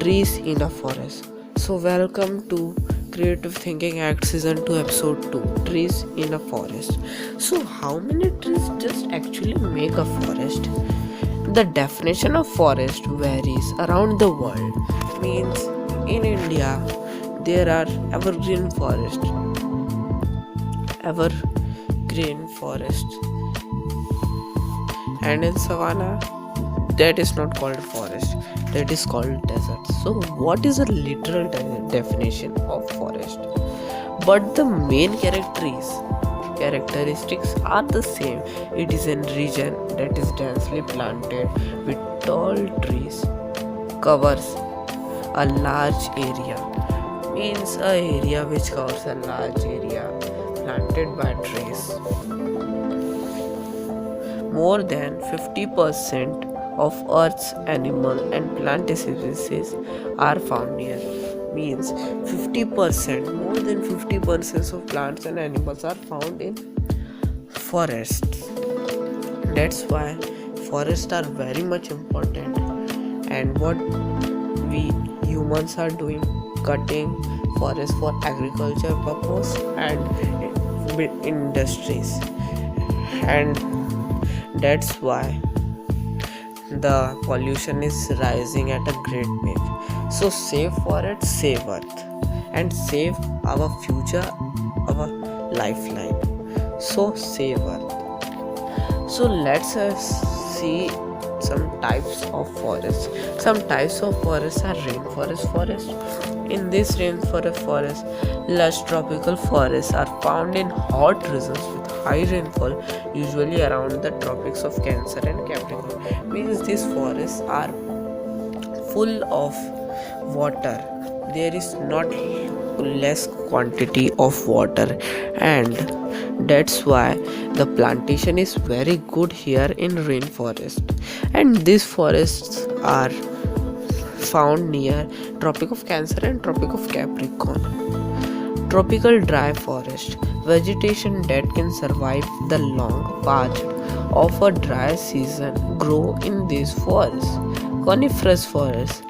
Trees in a forest. So, welcome to Creative Thinking Act Season 2, Episode 2, Trees in a Forest. So, how many trees just actually make a forest? The definition of forest varies around the world. Means in India, there are evergreen forests, and in Savannah, that is not called forest, that is called desert. So what is a literal definition of forest? But the main characteristics are the same. It is a region that is densely planted with tall trees, covers a large area, means a area which covers a large area planted by trees. More than 50% of Earth's animal and plant species are found here. Means 50%, more than 50% of plants and animals are found in forests. That's why forests are very much important. And what we humans are doing, cutting forests for agriculture purpose and industries, and that's why the pollution is rising at a great pace. So save forest, save earth, and save our future, our lifeline. So save earth. So let's see some types of forests. Some types of forests are rainforest forest. In this rainforest forest, lush tropical forests are found in hot regions with high rainfall, usually around the tropics of Cancer and Capricorn. Means these forests are full of water. There is not less quantity of water, and that's why the plantation is very good here in rainforest. And these forests are found near Tropic of Cancer and Tropic of Capricorn. Tropical dry forest, vegetation that can survive the long path of a dry season, grow in these forests. Coniferous forest,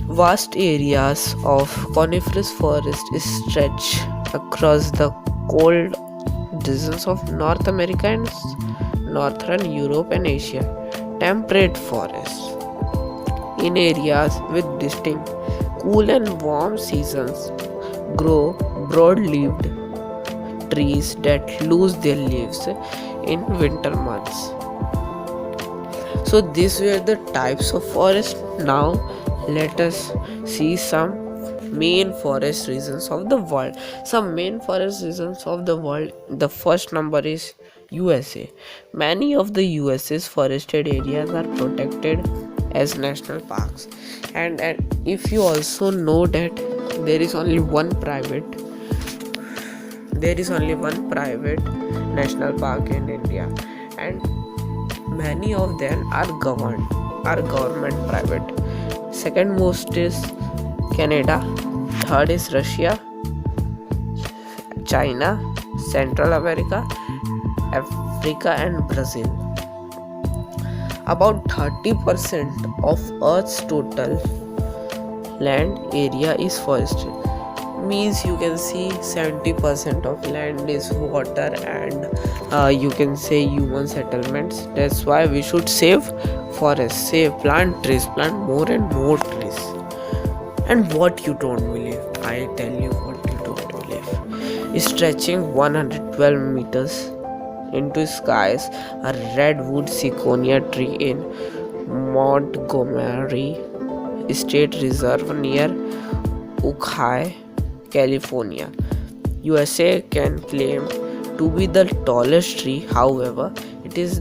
vast areas of coniferous forest stretch across the cold regions of North America and Northern Europe and Asia. Temperate forests, in areas with distinct cool and warm seasons, grow broad-leaved trees that lose their leaves in winter months. So these were the types of forest. Now let us see some main forest regions of the world. Some main forest regions of the world. The first number is USA. Many of the USA's forested areas are protected as national parks, and if you also know that there is only one private national park in India, and many of them are government private. Second most is Canada, third is Russia, China, Central America, Africa and Brazil. About 30% of Earth's total land area is forested. Means you can see 70% of land is water, and you can say human settlements. That's why we should save forests, plant trees, plant more and more trees. And what you don't believe, I tell you what you don't believe. Stretching 112 meters into skies, a redwood sequoia tree in Montgomery State Reserve near Ukiah, California, USA can claim to be the tallest tree. However, it is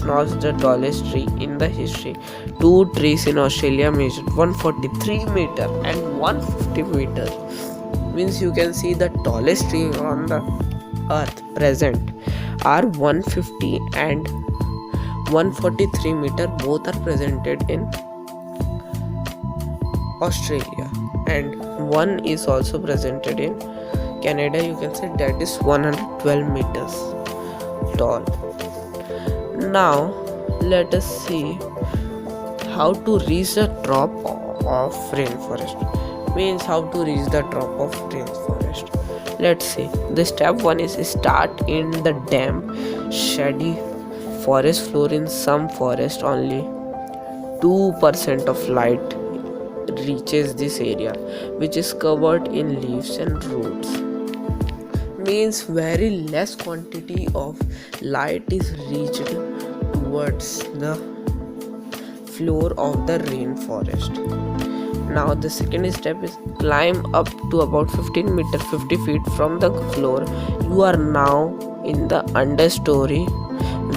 not the tallest tree in the history. Two trees in Australia measured 143 meter and 150 meter. Means you can see the tallest tree on the earth present are 150 and 143 meter. Both are presented in Australia, and one is also presented in Canada. You can say that is 112 meters tall. Now let us see how to reach the top of rainforest. Means how to reach the top of rainforest. Let's see. The step 1 is start in the damp, shady forest floor. In some forest, only 2% of light reaches this area, which is covered in leaves and roots. Means very less quantity of light is reached towards the floor of the rainforest. Now the second step is climb up to about 15 meter 50 feet from the floor. You are now in the understory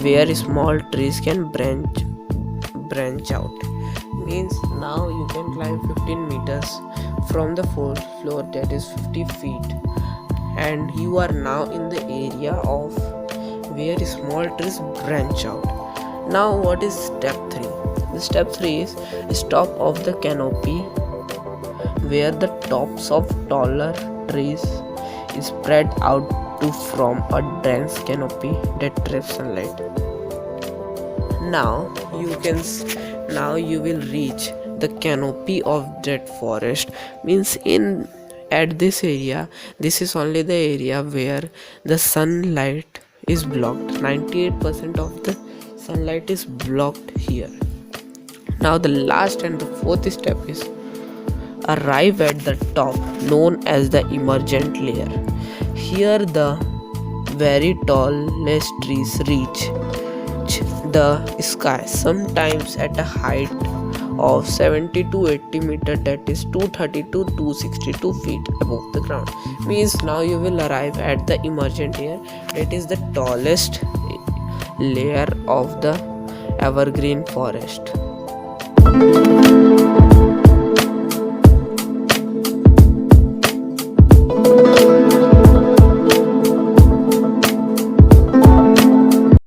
where small trees can branch out. Means now you can climb 15 meters from the floor, that is 50 feet, and you are now in the area of where small trees branch out. Now what is step 3? The step 3 is top of the canopy, where the tops of taller trees is spread out to form a dense canopy that traps sunlight. Now you will reach the canopy of that forest. Means at this area, this is only the area where the sunlight is blocked. 98% of the sunlight is blocked here. Now the last and the fourth step is arrive at the top, known as the emergent layer. Here the very tallest trees reach the sky, sometimes at a height of 70 to 80 meter, that is 230 to 262 feet above the ground. Means now you will arrive at the emergent layer, that is the tallest layer of the evergreen forest.